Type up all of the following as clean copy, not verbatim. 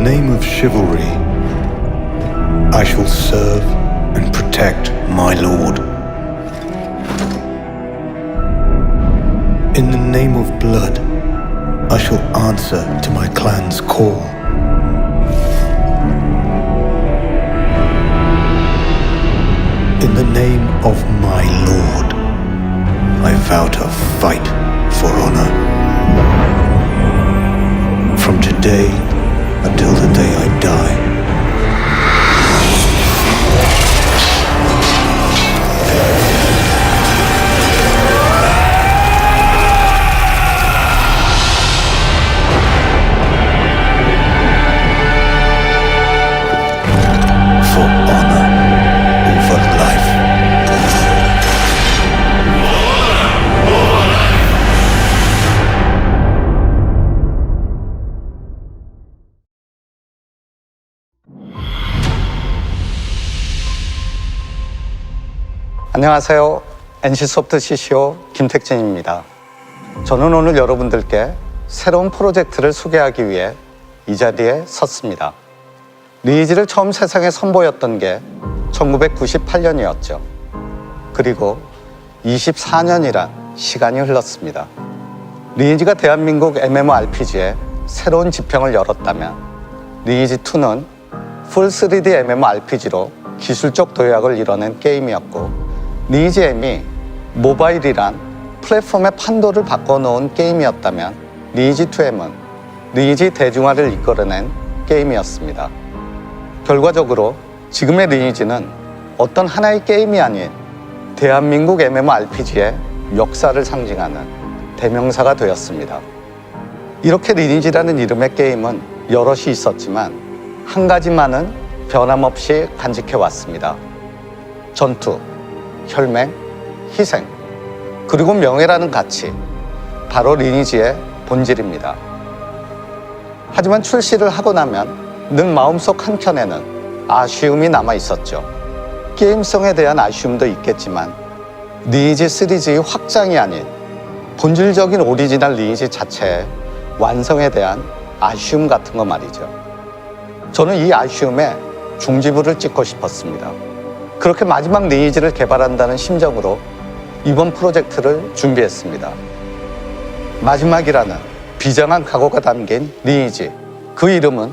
name of chivalry, I shall serve and protect my lord. In the name of blood, I shall answer to my clan's call. In the name of my lord, I vow to fight for honor. From today until the day I die. For honor over life. 안녕하세요. NC소프트 CCO 김택진입니다. 저는 오늘 여러분들께 새로운 프로젝트를 소개하기 위해 이 자리에 섰습니다. 리니지를 처음 세상에 선보였던 게 1998년이었죠. 그리고 24년이란 시간이 흘렀습니다. 리니지가 대한민국 MMORPG에 새로운 지평을 열었다면 리니지2는 풀 3D MMORPG로 기술적 도약을 이뤄낸 게임이었고 리니지 M이 모바일이란 플랫폼의 판도를 바꿔놓은 게임이었다면 리니지2M은 리니지 대중화를 이끌어낸 게임이었습니다. 결과적으로 지금의 리니지는 어떤 하나의 게임이 아닌 대한민국 MMORPG의 역사를 상징하는 대명사가 되었습니다. 이렇게 리니지라는 이름의 게임은 여럿이 있었지만 한 가지만은 변함없이 간직해왔습니다. 전투, 혈맹, 희생, 그리고 명예라는 가치, 바로 리니지의 본질입니다. 하지만 출시를 하고 나면 늘 마음속 한켠에는 아쉬움이 남아 있었죠. 게임성에 대한 아쉬움도 있겠지만 리니지 시리즈의 확장이 아닌 본질적인 오리지널 리니지 자체의 완성에 대한 아쉬움 같은 거 말이죠. 저는 이 아쉬움에 종지부를 찍고 싶었습니다. 그렇게 마지막 리니지를 개발한다는 심정으로 이번 프로젝트를 준비했습니다. 마지막이라는 비장한 각오가 담긴 리니지, 그 이름은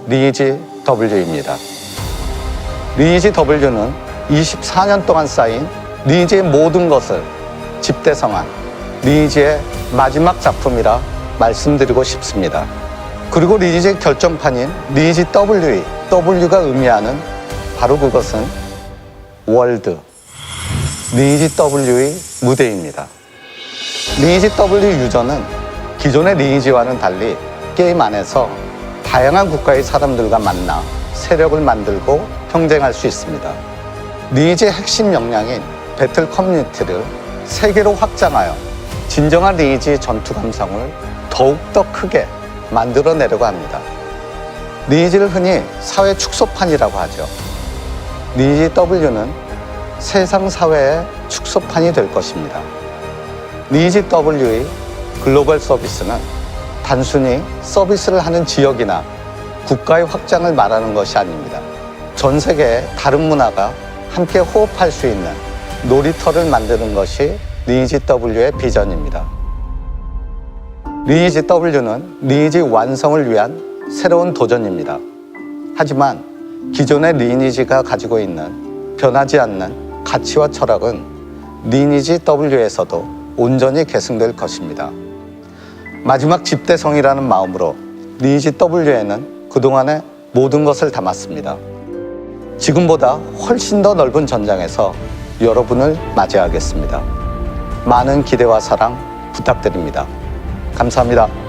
리니지 W입니다. 리니지 W는 24년 동안 쌓인 리니지의 모든 것을 집대성한 리니지의 마지막 작품이라 말씀드리고 싶습니다. 그리고 리니지의 결정판인 리니지 W가 의미하는 바로 그것은 월드, 리니지 W의 무대입니다. 리니지 W 유저는 기존의 리니지와는 달리 게임 안에서 다양한 국가의 사람들과 만나 세력을 만들고 경쟁할 수 있습니다. 리니지의 핵심 역량인 배틀 커뮤니티를 세계로 확장하여 진정한 리니지 전투 감성을 더욱더 크게 만들어내려고 합니다. 리니지를 흔히 사회 축소판이라고 하죠. 리니지 W는 세상 사회의 축소판이 될 것입니다. 리니지 W의 글로벌 서비스는 단순히 서비스를 하는 지역이나 국가의 확장을 말하는 것이 아닙니다. 전 세계의 다른 문화가 함께 호흡할 수 있는 놀이터를 만드는 것이 리니지 W의 비전입니다. 리니지 W는 리니지 완성을 위한 새로운 도전입니다. 하지만 기존의 리니지가 가지고 있는 변하지 않는 가치와 철학은 리니지 W에서도 온전히 계승될 것입니다. 마지막 집대성이라는 마음으로 리니지 W에는 그동안의 모든 것을 담았습니다. 지금보다 훨씬 더 넓은 전장에서 여러분을 맞이하겠습니다. 많은 기대와 사랑 부탁드립니다. 감사합니다.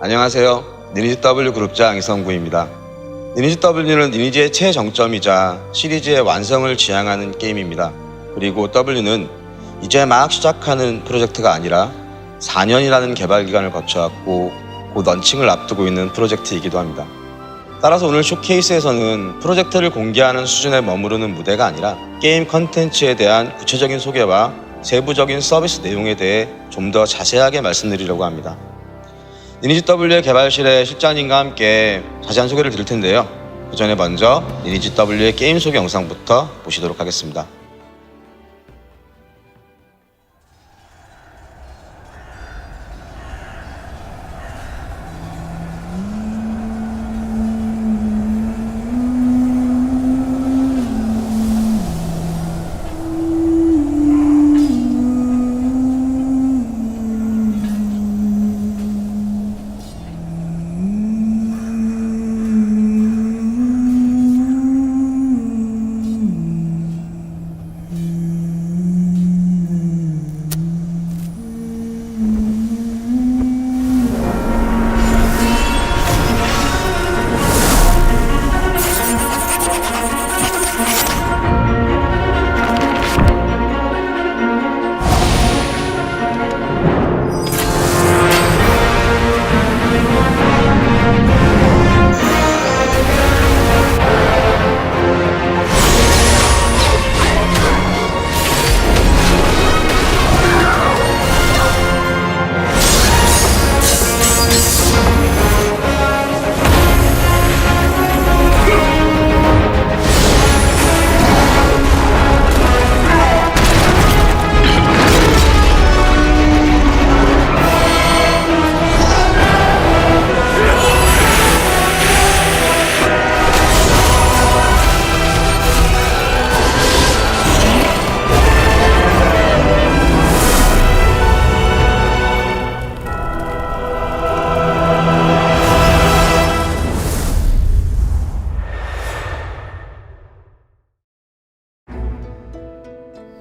안녕하세요. 리니지 W 그룹장 이성구입니다. 리니지 W는 리니지의 최정점이자 시리즈의 완성을 지향하는 게임입니다. 그리고 W는 이제 막 시작하는 프로젝트가 아니라 4년이라는 개발 기간을 거쳐왔고 곧 런칭을 앞두고 있는 프로젝트이기도 합니다. 따라서 오늘 쇼케이스에서는 프로젝트를 공개하는 수준에 머무르는 무대가 아니라 게임 컨텐츠에 대한 구체적인 소개와 세부적인 서비스 내용에 대해 좀 더 자세하게 말씀드리려고 합니다. 리니지 W의 개발실의 실장님과 함께 자세한 소개를 드릴 텐데요. 그 전에 먼저 리니지 W의 게임 소개 영상부터 보시도록 하겠습니다.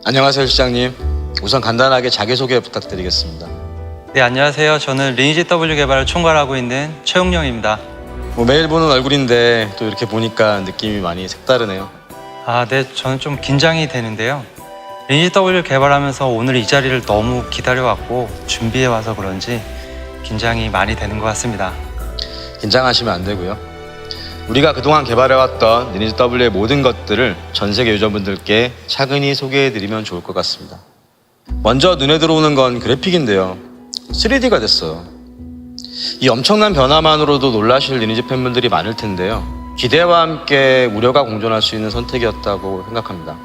안녕하세요, 실장님. 우선 간단하게 자기소개 부탁드리겠습니다. 네, 안녕하세요. 저는 리니지 W 개발을 총괄하고 있는 최용령입니다. 매일 보는 얼굴인데 또 이렇게 보니까 느낌이 많이 색다르네요. 네, 저는 좀 긴장이 되는데요. 리니지 W 개발하면서 오늘 이 자리를 너무 기다려왔고 준비해와서 그런지 긴장이 많이 되는 것 같습니다. 긴장하시면 안 되고요. 우리가 그동안 개발해왔던 리니지 W의 모든 것들을 전 세계 유저분들께 차근히 소개해드리면 좋을 것 같습니다. 먼저 눈에 들어오는 건 그래픽인데요. 3D가 됐어요. 이 엄청난 변화만으로도 놀라실 리니지 팬분들이 많을 텐데요. 기대와 함께 우려가 공존할 수 있는 선택이었다고 생각합니다.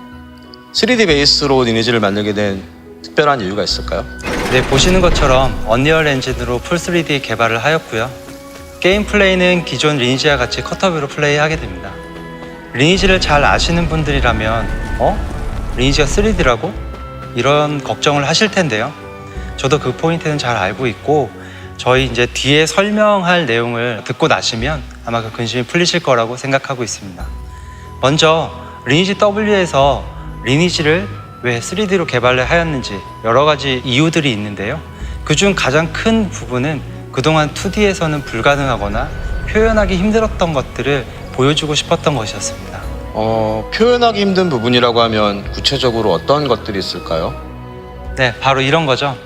3D 베이스로 리니지를 만들게 된 특별한 이유가 있을까요? 네, 보시는 것처럼 언리얼 엔진으로 풀 3D 개발을 하였고요. 게임 플레이는 기존 리니지와 같이 커터뷰로 플레이하게 됩니다. 리니지를 잘 아시는 분들이라면 리니지가 3D라고? 이런 걱정을 하실 텐데요. 저도 그 포인트는 잘 알고 있고 저희 이제 뒤에 설명할 내용을 듣고 나시면 아마 그 근심이 풀리실 거라고 생각하고 있습니다. 먼저 리니지 W에서 리니지를 왜 3D로 개발을 하였는지 여러 가지 이유들이 있는데요. 그중 가장 큰 부분은 그동안 2D에서는 불가능하거나 표현하기 힘들었던 것들을 보여주고 싶었던 것이었습니다. 표현하기 힘든 부분이라고 하면 구체적으로 어떤 것들이 있을까요? 네, 바로 이런 거죠.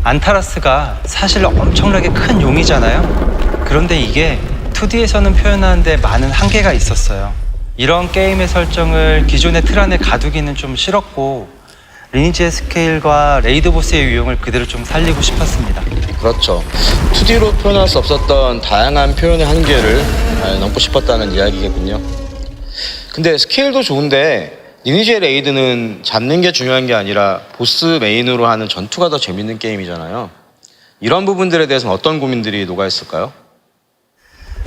안타라스가 사실 엄청나게 큰 용이잖아요. 그런데 이게 2D에서는 표현하는데 많은 한계가 있었어요. 이런 게임의 설정을 기존의 틀 안에 가두기는 좀 싫었고 리니지의 스케일과 레이드 보스의 유형을 그대로 좀 살리고 싶었습니다. 그렇죠. 2D로 표현할 수 없었던 다양한 표현의 한계를 넘고 싶었다는 이야기겠군요. 근데 스케일도 좋은데 리니지의 레이드는 잡는 게 중요한 게 아니라 보스 메인으로 하는 전투가 더 재밌는 게임이잖아요. 이런 부분들에 대해서는 어떤 고민들이 녹아있을까요?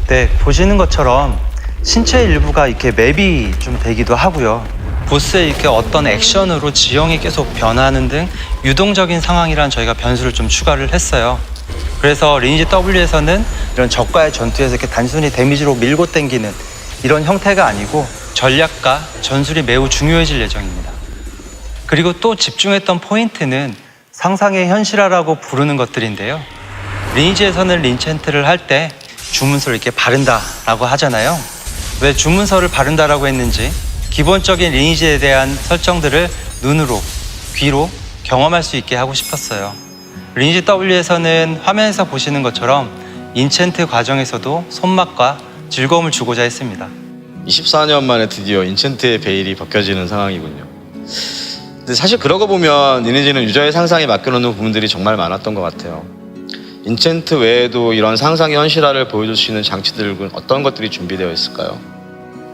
네, 보시는 것처럼 신체 일부가 이렇게 맵이 좀 되기도 하고요. 보스의 이렇게 어떤 액션으로 지형이 계속 변하는 등 유동적인 상황이란 저희가 변수를 좀 추가를 했어요. 그래서 리니지 W에서는 이런 적과의 전투에서 이렇게 단순히 데미지로 밀고 당기는 이런 형태가 아니고 전략과 전술이 매우 중요해질 예정입니다. 그리고 또 집중했던 포인트는 상상의 현실화라고 부르는 것들인데요. 리니지에서는 린챈트를 할 때 주문서를 이렇게 바른다라고 하잖아요. 왜 주문서를 바른다라고 했는지 기본적인 리니지에 대한 설정들을 눈으로, 귀로 경험할 수 있게 하고 싶었어요. 리니지 W에서는 화면에서 보시는 것처럼 인챈트 과정에서도 손맛과 즐거움을 주고자 했습니다. 24년 만에 드디어 인챈트의 베일이 벗겨지는 상황이군요. 근데 사실 그러고 보면 리니지는 유저의 상상에 맡겨놓는 부분들이 정말 많았던 것 같아요. 인챈트 외에도 이런 상상의 현실화를 보여줄 수 있는 장치들은 어떤 것들이 준비되어 있을까요?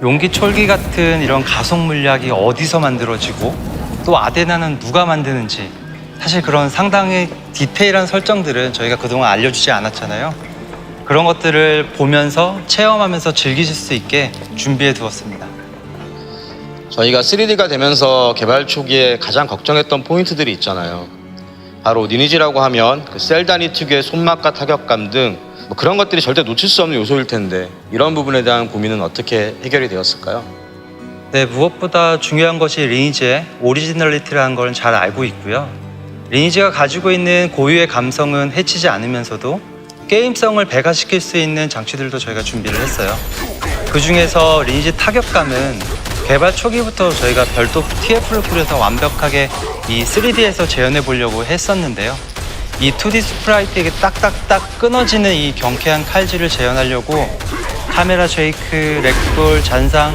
용기 촐기 같은 이런 가속 물약이 어디서 만들어지고 또 아데나는 누가 만드는지, 사실 그런 상당히 디테일한 설정들은 저희가 그동안 알려주지 않았잖아요. 그런 것들을 보면서 체험하면서 즐기실 수 있게 준비해 두었습니다. 저희가 3D가 되면서 개발 초기에 가장 걱정했던 포인트들이 있잖아요. 바로 리니지라고 하면 그 셀다니 특유의 손맛과 타격감 등 뭐 그런 것들이 절대 놓칠 수 없는 요소일 텐데, 이런 부분에 대한 고민은 어떻게 해결이 되었을까요? 네, 무엇보다 중요한 것이 리니지의 오리지널리티라는 걸 잘 알고 있고요. 리니지가 가지고 있는 고유의 감성은 해치지 않으면서도 게임성을 배가시킬 수 있는 장치들도 저희가 준비를 했어요. 그 중에서 리니지 타격감은 개발 초기부터 저희가 별도 TF를 꾸려서 완벽하게 이 3D에서 재현해 보려고 했었는데요. 이 2D 스프라이트에게 딱딱딱 끊어지는 이 경쾌한 칼질을 재현하려고 카메라 쉐이크, 렉돌, 잔상,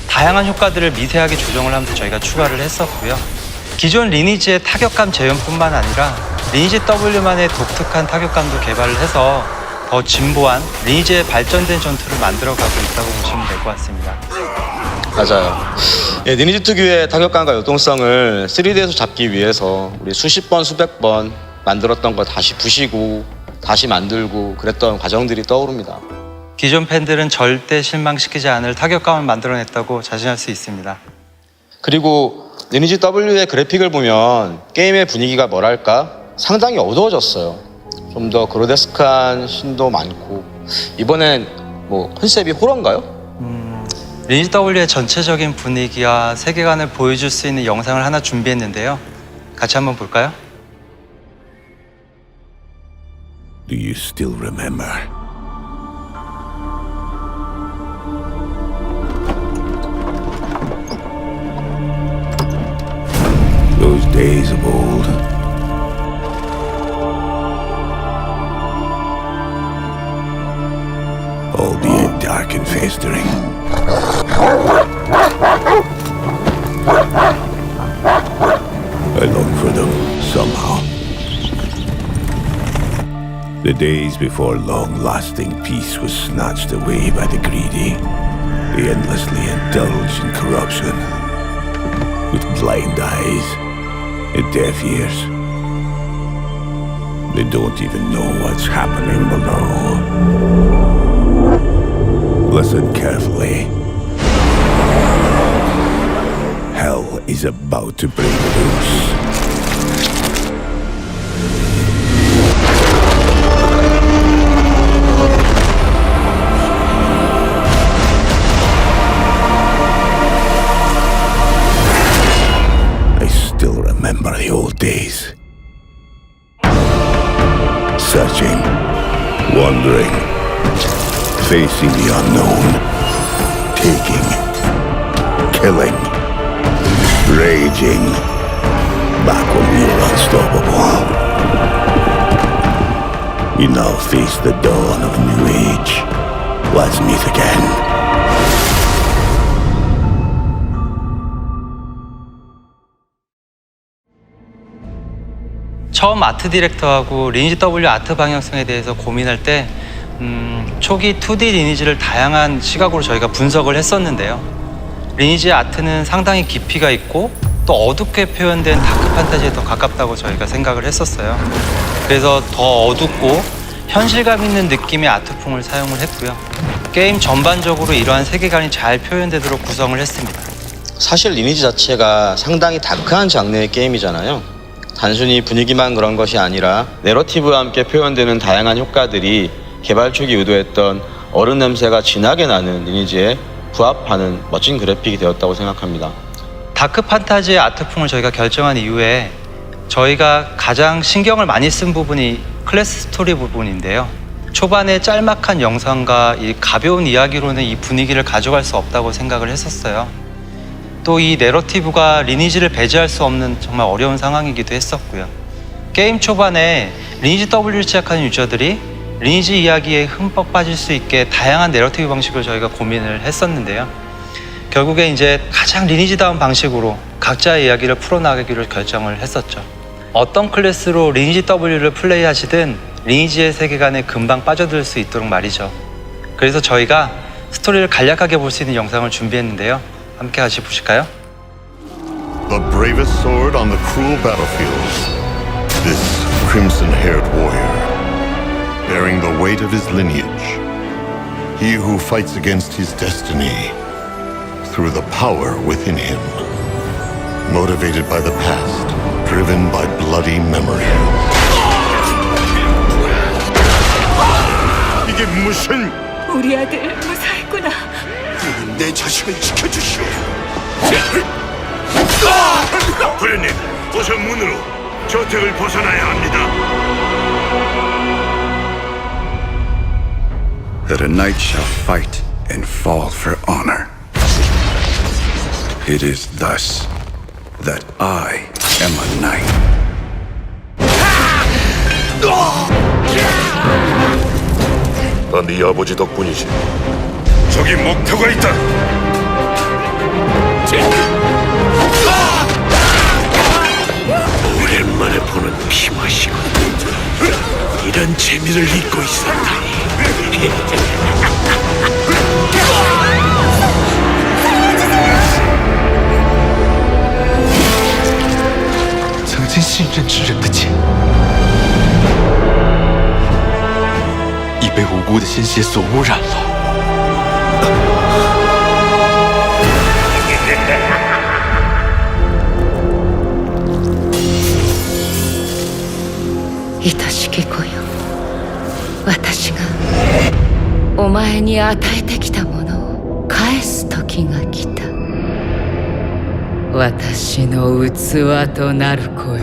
다양한 효과들을 미세하게 조정을 하면서 저희가 추가를 했었고요. 기존 리니지의 타격감 재현뿐만 아니라 리니지 W만의 독특한 타격감도 개발을 해서 더 진보한 리니지의 발전된 전투를 만들어가고 있다고 보시면 될 것 같습니다. 맞아요. 예, 리니지 특유의 타격감과 요동성을 3D에서 잡기 위해서 우리 수십 번, 수백 번 만들었던 걸 다시 부시고 다시 만들고 그랬던 과정들이 떠오릅니다. 기존 팬들은 절대 실망시키지 않을 타격감을 만들어냈다고 자신할 수 있습니다. 그리고 리니지 W의 그래픽을 보면 게임의 분위기가 뭐랄까 상당히 어두워졌어요. 좀 더 그로데스크한 신도 많고, 이번엔 뭐 컨셉이 호러인가요? 리니지 W의 전체적인 분위기와 세계관을 보여줄 수 있는 영상을 하나 준비했는데요. 같이 한번 볼까요? Do you still remember? Those days of old. Albeit dark and festering. I long for them somehow. The days before long-lasting peace was snatched away by the greedy. They endlessly indulge in corruption. With blind eyes and deaf ears. They don't even know what's happening below. Listen carefully. Hell is about to break loose. I still remember the old days. Searching, wandering, facing the unknown, taking, killing, raging, back when we were unstoppable. We now face the dawn of a new age. Let's meet again. 처음 아트 디렉터하고 리니지 W 아트 방향성에 대해서 고민할 때 초기 2D 리니지를 다양한 시각으로 저희가 분석을 했었는데요. 리니지의 아트는 상당히 깊이가 있고 또 어둡게 표현된 다크 판타지에 더 가깝다고 저희가 생각을 했었어요. 그래서 더 어둡고 현실감 있는 느낌의 아트풍을 사용을 했고요. 게임 전반적으로 이러한 세계관이 잘 표현되도록 구성을 했습니다. 사실 리니지 자체가 상당히 다크한 장르의 게임이잖아요. 단순히 분위기만 그런 것이 아니라 내러티브와 함께 표현되는 다양한 효과들이 개발 초기 의도했던 어른 냄새가 진하게 나는 리니지에 부합하는 멋진 그래픽이 되었다고 생각합니다. 다크 판타지의 아트풍을 저희가 결정한 이후에 저희가 가장 신경을 많이 쓴 부분이 클래스 스토리 부분인데요. 초반에 짤막한 영상과 이 가벼운 이야기로는 이 분위기를 가져갈 수 없다고 생각을 했었어요. 또 이 내러티브가 리니지를 배제할 수 없는 정말 어려운 상황이기도 했었고요. 게임 초반에 리니지 W를 시작하는 유저들이 리니지 이야기에 흠뻑 빠질 수 있게 다양한 내러티브 방식을 저희가 고민을 했었는데요. 결국에 이제 가장 리니지다운 방식으로 각자의 이야기를 풀어나가기로 결정을 했었죠. 어떤 클래스로 리니지 W를 플레이하시든 리니지의 세계관에 금방 빠져들 수 있도록 말이죠. 그래서 저희가 스토리를 간략하게 볼 수 있는 영상을 준비했는데요. 함께 같이 보실까요? The bravest sword on the cruel battlefield. This crimson-haired warrior, bearing the weight of his lineage. He who fights against his destiny through the power within him. Motivated by the past, driven by bloody memory. 이게 무슨... 우리 아들 무사했구나. 내 자식을 지켜주시오. 부련님, 어서 문으로 저택을 벗어나야 합니다. That a knight shall fight and fall for honor. It is thus that I am a knight. 다 네 아버지 덕분이지. 저기 목표가 있다. 오랜만에 보는 피맛이고 이런 재미를 잊고 있었다니.曾经信任之人的剑，已被无辜的鲜血所污染了。 愛しき子よ、私がお前に与えてきたものを返す時が来た。私の器となる子よ。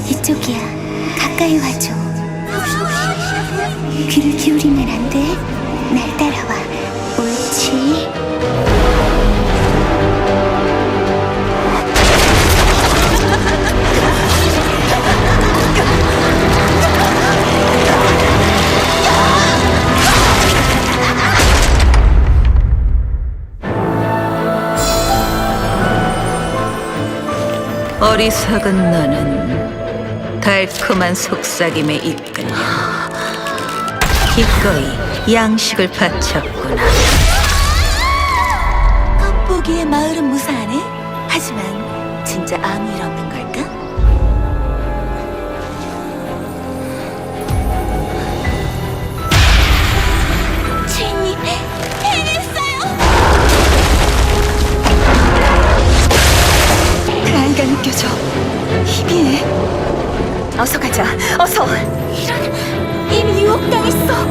이쪽이야. 가까이 와줘. 귀를 기울이면 안 돼. 날 따라와. 옳지. 어리석은 너는 달콤한 속삭임에 이끌려 기꺼이 양식을 바쳤구나. 겉보기에 마을은 무사하네. 하지만 진짜 아무 일 없는 걸까? 주인님, 해냈어요. 나이가 느껴져. 희미해. 어서 가자. 어서. 이런, 이미 유혹당했어.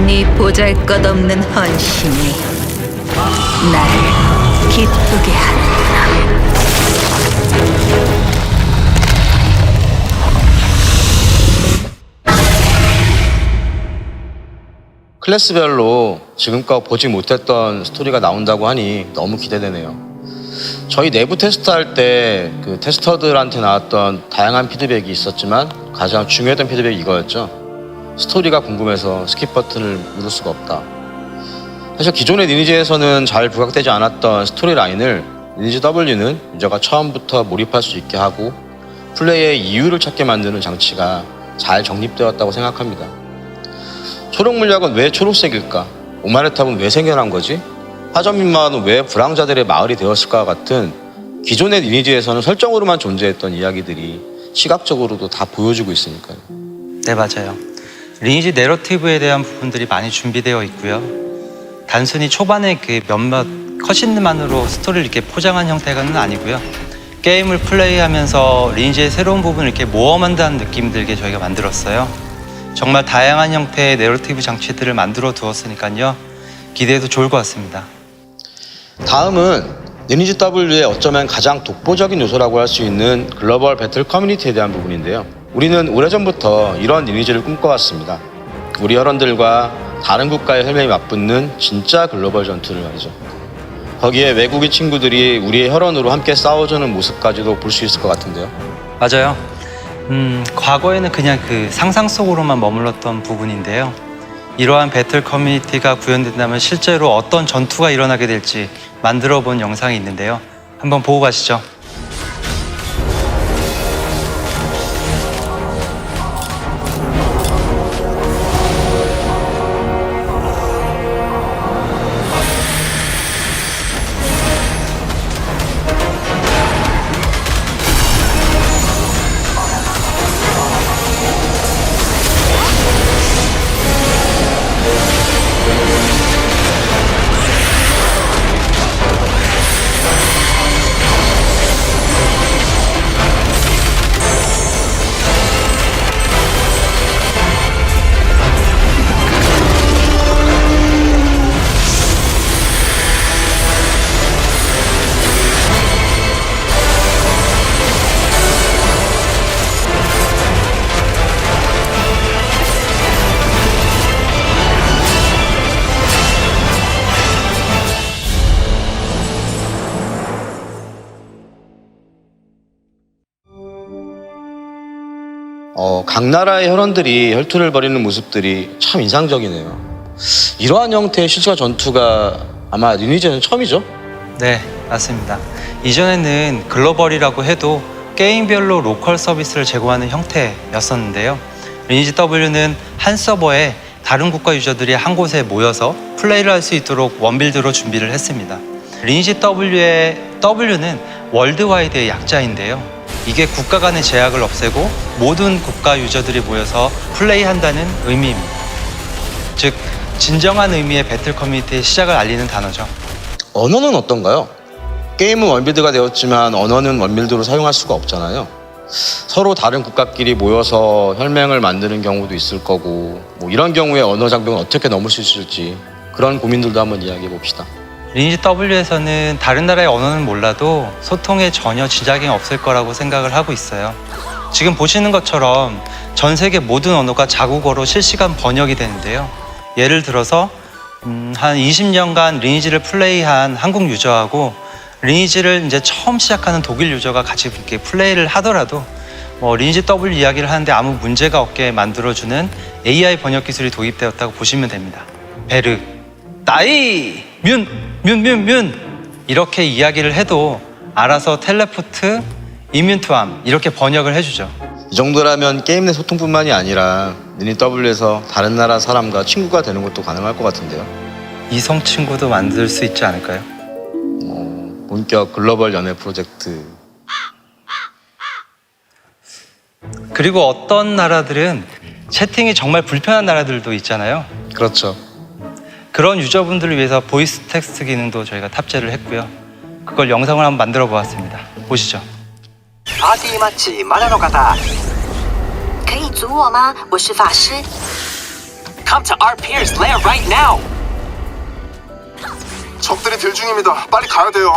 네 보잘것없는 헌신이 날 기쁘게 하는구나. 클래스별로 지금껏 보지 못했던 스토리가 나온다고 하니 너무 기대되네요. 저희 내부 테스트할 때 그 테스터들한테 나왔던 다양한 피드백이 있었지만 가장 중요했던 피드백이 이거였죠. 스토리가 궁금해서 스킵 버튼을 누를 수가 없다. 사실 기존의 리니지에서는 잘 부각되지 않았던 스토리 라인을 리니지 W는 유저가 처음부터 몰입할 수 있게 하고 플레이의 이유를 찾게 만드는 장치가 잘 정립되었다고 생각합니다. 초록 물약은 왜 초록색일까? 오마레탑은 왜 생겨난 거지? 화전민마을은 왜 불황자들의 마을이 되었을까와 같은 기존의 리니지에서는 설정으로만 존재했던 이야기들이 시각적으로도 다 보여주고 있으니까요. 네, 맞아요. 리니지 내러티브에 대한 부분들이 많이 준비되어 있고요. 단순히 초반에 그 몇몇 컷신만으로 스토리를 이렇게 포장한 형태가는 아니고요. 게임을 플레이하면서 리니지의 새로운 부분을 이렇게 모험한다는 느낌 들게 저희가 만들었어요. 정말 다양한 형태의 내러티브 장치들을 만들어 두었으니까요. 기대해도 좋을 것 같습니다. 다음은 리니지 W의 어쩌면 가장 독보적인 요소라고 할 수 있는 글로벌 배틀 커뮤니티에 대한 부분인데요. 우리는 오래전부터 이런 리니지를 꿈꿔왔습니다. 우리 혈원들과 다른 국가의 혈맹이 맞붙는 진짜 글로벌 전투를 말이죠. 거기에 외국인 친구들이 우리의 혈원으로 함께 싸워주는 모습까지도 볼 수 있을 것 같은데요. 맞아요. 과거에는 그냥 그 상상 속으로만 머물렀던 부분인데요. 이러한 배틀 커뮤니티가 구현된다면 실제로 어떤 전투가 일어나게 될지 만들어 본 영상이 있는데요. 한번 보고 가시죠. 각 나라의 혈원들이 혈투를 벌이는 모습들이 참 인상적이네요. 이러한 형태의 실시간 전투가 아마 리니지에는 처음이죠? 네, 맞습니다. 이전에는 글로벌이라고 해도 게임별로 로컬 서비스를 제공하는 형태였었는데요. 리니지 W는 한 서버에 다른 국가 유저들이 한 곳에 모여서 플레이를 할 수 있도록 원빌드로 준비를 했습니다. 리니지 W의 W는 월드와이드의 약자인데요. 이게 국가 간의 제약을 없애고 모든 국가 유저들이 모여서 플레이한다는 의미입니다. 즉, 진정한 의미의 배틀 커뮤니티의 시작을 알리는 단어죠. 언어는 어떤가요? 게임은 원빌드가 되었지만 언어는 원빌드로 사용할 수가 없잖아요. 서로 다른 국가끼리 모여서 혈맹을 만드는 경우도 있을 거고, 이런 경우에 언어 장벽은 어떻게 넘을 수 있을지 그런 고민들도 한번 이야기해 봅시다. 리니지 W에서는 다른 나라의 언어는 몰라도 소통에 전혀 지장이 없을 거라고 생각을 하고 있어요. 지금 보시는 것처럼 전 세계 모든 언어가 자국어로 실시간 번역이 되는데요. 예를 들어서 한 20년간 리니지를 플레이한 한국 유저하고 리니지를 이제 처음 시작하는 독일 유저가 같이 이렇게 플레이를 하더라도 리니지 W 이야기를 하는데 아무 문제가 없게 만들어주는 AI 번역 기술이 도입되었다고 보시면 됩니다. 베르, 나이, 뮨 이렇게 이야기를 해도 알아서 텔레포트, 이뮨투함 이렇게 번역을 해주죠. 이 정도라면 게임 내 소통뿐만이 아니라 리니지 W에서 다른 나라 사람과 친구가 되는 것도 가능할 것 같은데요. 이성 친구도 만들 수 있지 않을까요? 본격 글로벌 연애 프로젝트. 그리고 어떤 나라들은 채팅이 정말 불편한 나라들도 있잖아요. 그렇죠. 그런 유저분들을 위해서 보이스 텍스트 기능도 저희가 탑재를 했고요. 그걸 영상을 한번 만들어 보았습니다. 보시죠. パーティーマッチまだの方可以组我吗？我是法师。 Come to our Pierce Lair right now. 적들이 딜 중입니다. 빨리 가야 돼요.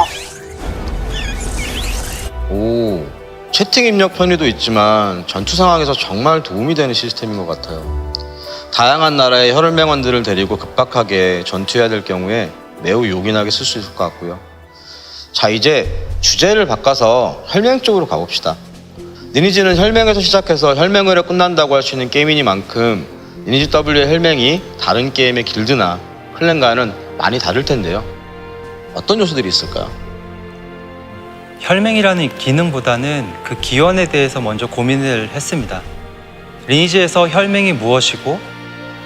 오, 채팅 입력 편의도 있지만 전투 상황에서 정말 도움이 되는 시스템인 것 같아요. 다양한 나라의 혈맹원들을 데리고 급박하게 전투해야 될 경우에 매우 요긴하게 쓸 수 있을 것 같고요. 자, 이제 주제를 바꿔서 혈맹 쪽으로 가봅시다. 리니지는 혈맹에서 시작해서 혈맹으로 끝난다고 할 수 있는 게임이니만큼 리니지 W의 혈맹이 다른 게임의 길드나 클랜과는 많이 다를 텐데요. 어떤 요소들이 있을까요? 혈맹이라는 기능보다는 그 기원에 대해서 먼저 고민을 했습니다. 리니지에서 혈맹이 무엇이고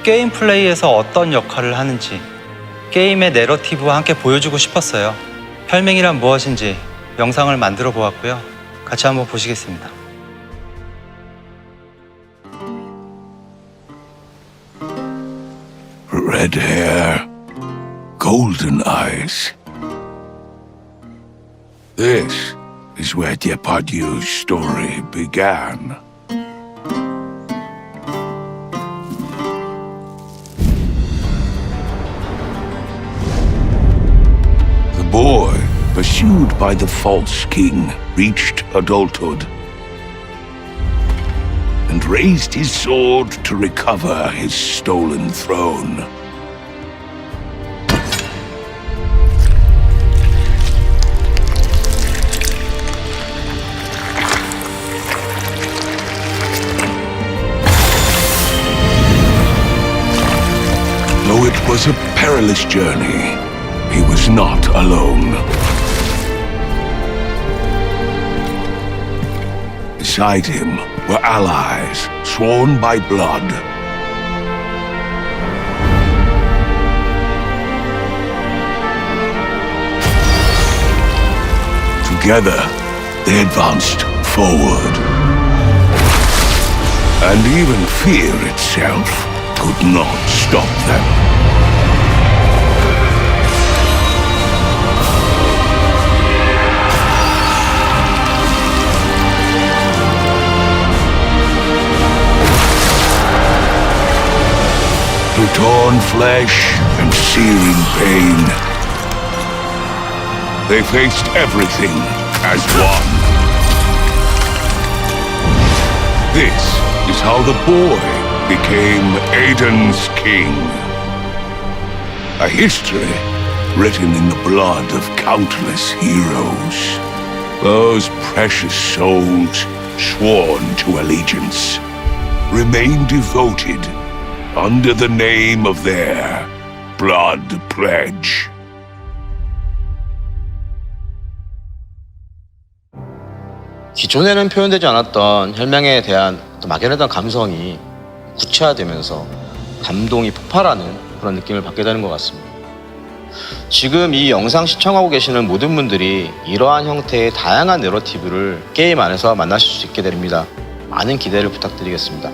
게임 플레이에서 어떤 역할을 하는지 게임의 내러티브와 함께 보여주고 싶었어요. 혈맹이란 무엇인지 영상을 만들어 보았고요. 같이 한번 보시겠습니다. Red hair, golden eyes. This is where Depardieu's story began. The boy, pursued by the false king, reached adulthood and raised his sword to recover his stolen throne. was a perilous journey. He was not alone. Beside him were allies sworn by blood. Together, they advanced forward. And even fear itself could not stop them. Through torn flesh and searing pain, they faced everything as one. This is how the boy became Aiden's king. A history written in the blood of countless heroes. Those precious souls sworn to allegiance remain devoted under the name of their blood pledge. 기존에는 표현되지 않았던 혈맹에 대한 막연했던 감성이 구체화되면서 감동이 폭발하는 그런 느낌을 받게 되는 것 같습니다. 지금 이 영상 시청하고 계시는 모든 분들이 이러한 형태의 다양한 내러티브를 게임 안에서 만나실 수 있게 됩니다. 많은 기대를 부탁드리겠습니다.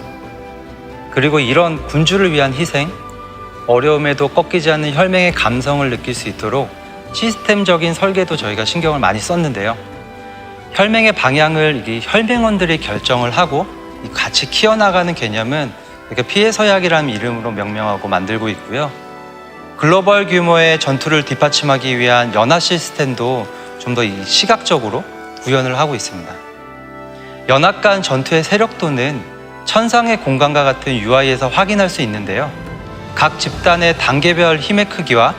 그리고 이런 군주를 위한 희생, 어려움에도 꺾이지 않는 혈맹의 감성을 느낄 수 있도록 시스템적인 설계도 저희가 신경을 많이 썼는데요. 혈맹의 방향을 이 혈맹원들이 결정을 하고 같이 키워나가는 개념은 피해 서약이라는 이름으로 명명하고 만들고 있고요. 글로벌 규모의 전투를 뒷받침하기 위한 연합 시스템도 좀 더 시각적으로 구현을 하고 있습니다. 연합 간 전투의 세력도는 천상의 공간과 같은 UI에서 확인할 수 있는데요. 각 집단의 단계별 힘의 크기와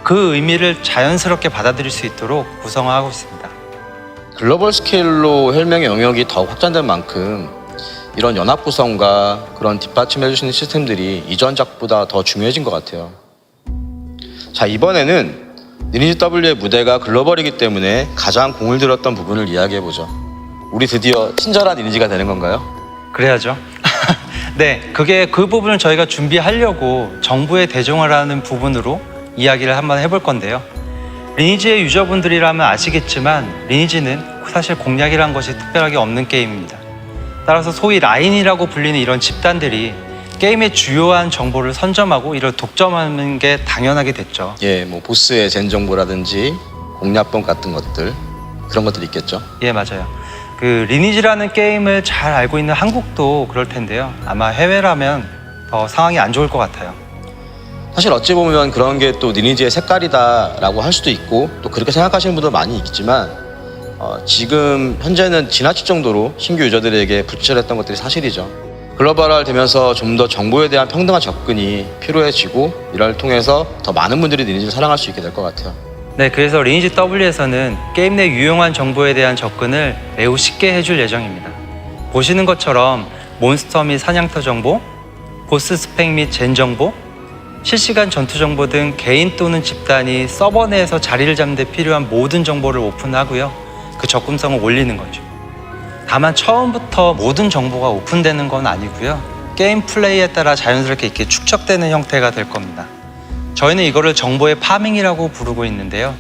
그 의미를 자연스럽게 받아들일 수 있도록 구성하고 있습니다. 글로벌 스케일로 혈맹의 영역이 더욱 확장된 만큼 이런 연합 구성과 그런 뒷받침해 주시는 시스템들이 이전작보다 더 중요해진 것 같아요. 자, 이번에는 리니지 W의 무대가 글로벌이기 때문에 가장 공을 들였던 부분을 이야기해보죠. 우리 드디어 친절한 리니지가 되는 건가요? 그래야죠. 네, 그 부분을 저희가 준비하려고 정부에 대정하라는 부분으로 이야기를 한번 해볼 건데요. 리니지의 유저분들이라면 아시겠지만 리니지는 사실 공략이란 것이 특별하게 없는 게임입니다. 따라서 소위 라인이라고 불리는 이런 집단들이 게임의 주요한 정보를 선점하고 이를 독점하는 게 당연하게 됐죠. 예, 뭐 보스의 젠 정보라든지 공략법 같은 것들, 그런 것들이 있겠죠. 예, 맞아요. 그 리니지라는 게임을 잘 알고 있는 한국도 그럴 텐데요. 아마 해외라면 더 상황이 안 좋을 것 같아요. 사실 어찌 보면 그런 게 또 리니지의 색깔이다라고 할 수도 있고 또 그렇게 생각하시는 분도 많이 있겠지만 지금 현재는 지나칠 정도로 신규 유저들에게 불친절했던 것들이 사실이죠. 글로벌화 되면서 좀 더 정보에 대한 평등한 접근이 필요해지고 이를 통해서 더 많은 분들이 리니지를 사랑할 수 있게 될 것 같아요. 네, 그래서 리니지 W에서는 게임 내 유용한 정보에 대한 접근을 매우 쉽게 해줄 예정입니다. 보시는 것처럼 몬스터 및 사냥터 정보, 보스 스펙 및 젠 정보, 실시간 전투 정보 등 개인 또는 집단이 서버 내에서 자리를 잡는 데 필요한 모든 정보를 오픈하고요. 그 접근성을 올리는 거죠. 다만 처음부터 모든 정보가 오픈되는 건 아니고요. 게임 플레이에 따라 자연스럽게 이렇게 축적되는 형태가 될 겁니다. 저희는 이거를 정보의 파밍이라고 부르고 있는데요.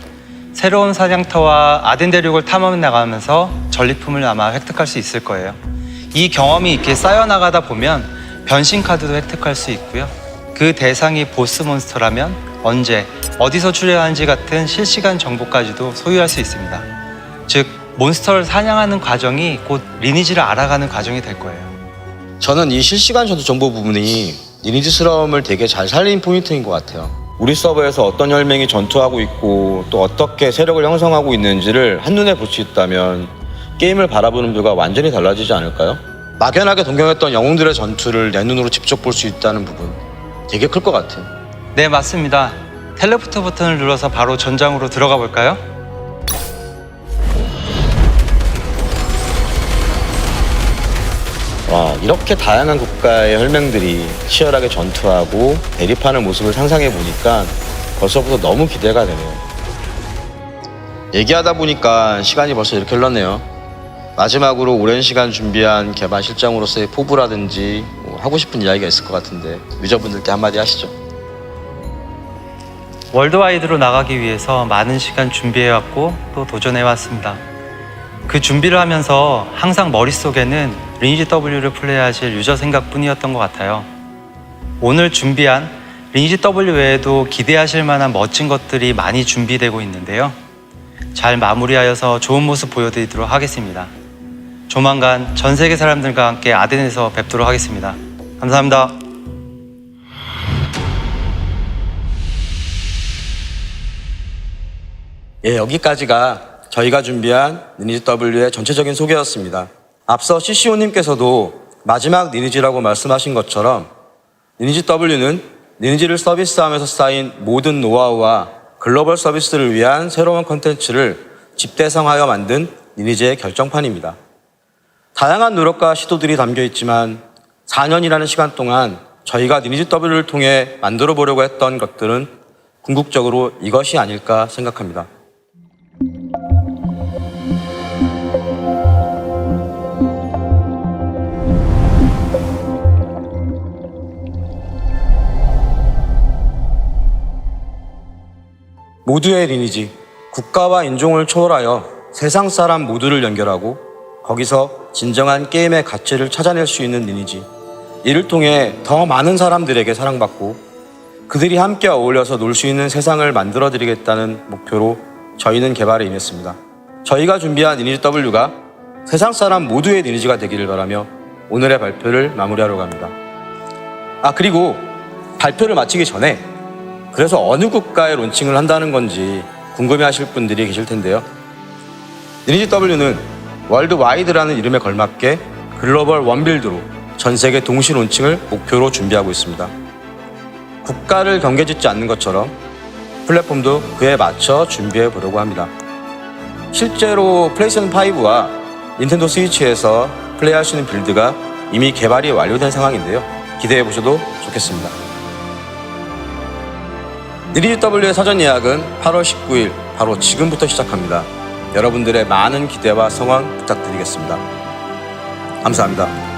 새로운 사냥터와 아덴 대륙을 탐험해 나가면서 전리품을 아마 획득할 수 있을 거예요. 이 경험이 이렇게 쌓여나가다 보면 변신 카드도 획득할 수 있고요. 그 대상이 보스 몬스터라면 언제, 어디서 출현하는지 같은 실시간 정보까지도 소유할 수 있습니다. 즉, 몬스터를 사냥하는 과정이 곧 리니지를 알아가는 과정이 될 거예요. 저는 이 실시간 전투 정보 부분이 리니지스러움을 되게 잘 살린 포인트인 것 같아요. 우리 서버에서 어떤 혈맹이 전투하고 있고 또 어떻게 세력을 형성하고 있는지를 한눈에 볼 수 있다면 게임을 바라보는 뷰가 완전히 달라지지 않을까요? 막연하게 동경했던 영웅들의 전투를 내 눈으로 직접 볼 수 있다는 부분 되게 클 것 같아요. 네, 맞습니다. 텔레포트 버튼을 눌러서 바로 전장으로 들어가 볼까요? 이렇게 다양한 국가의 혈맹들이 치열하게 전투하고 대립하는 모습을 상상해 보니까 벌써부터 너무 기대가 되네요. 얘기하다 보니까 시간이 벌써 이렇게 흘렀네요. 마지막으로 오랜 시간 준비한 개발 실장으로서의 포부라든지 하고 싶은 이야기가 있을 것 같은데 유저분들께 한마디 하시죠. 월드와이드로 나가기 위해서 많은 시간 준비해왔고 또 도전해왔습니다. 그 준비를 하면서 항상 머릿속에는 리니지 W를 플레이하실 유저 생각뿐이었던 것 같아요. 오늘 준비한 리니지 W 외에도 기대하실 만한 멋진 것들이 많이 준비되고 있는데요. 잘 마무리하여서 좋은 모습 보여드리도록 하겠습니다. 조만간 전 세계 사람들과 함께 아덴에서 뵙도록 하겠습니다. 감사합니다. 여기까지가 저희가 준비한 리니지 W의 전체적인 소개였습니다. 앞서 CCO님께서도 마지막 리니지라고 말씀하신 것처럼 리니지 W는 리니지를 서비스하면서 쌓인 모든 노하우와 글로벌 서비스를 위한 새로운 콘텐츠를 집대성하여 만든 리니지의 결정판입니다. 다양한 노력과 시도들이 담겨 있지만 4년이라는 시간 동안 저희가 리니지 W를 통해 만들어 보려고 했던 것들은 궁극적으로 이것이 아닐까 생각합니다. 모두의 리니지, 국가와 인종을 초월하여 세상 사람 모두를 연결하고 거기서 진정한 게임의 가치를 찾아낼 수 있는 리니지. 이를 통해 더 많은 사람들에게 사랑받고 그들이 함께 어울려서 놀 수 있는 세상을 만들어드리겠다는 목표로 저희는 개발에 임했습니다. 저희가 준비한 리니지 W가 세상 사람 모두의 리니지가 되기를 바라며 오늘의 발표를 마무리하려고 합니다. 그리고 발표를 마치기 전에 그래서 어느 국가에 론칭을 한다는 건지 궁금해하실 분들이 계실 텐데요. 리니지 W는 월드와이드라는 이름에 걸맞게 글로벌 원빌드로 전 세계 동시 론칭을 목표로 준비하고 있습니다. 국가를 경계짓지 않는 것처럼 플랫폼도 그에 맞춰 준비해 보려고 합니다. 실제로 플레이스테이션 5와 닌텐도 스위치에서 플레이할 수 있는 빌드가 이미 개발이 완료된 상황인데요. 기대해 보셔도 좋겠습니다. 리니지 W의 사전 예약은 8월 19일 바로 지금부터 시작합니다. 여러분들의 많은 기대와 성원 부탁드리겠습니다. 감사합니다.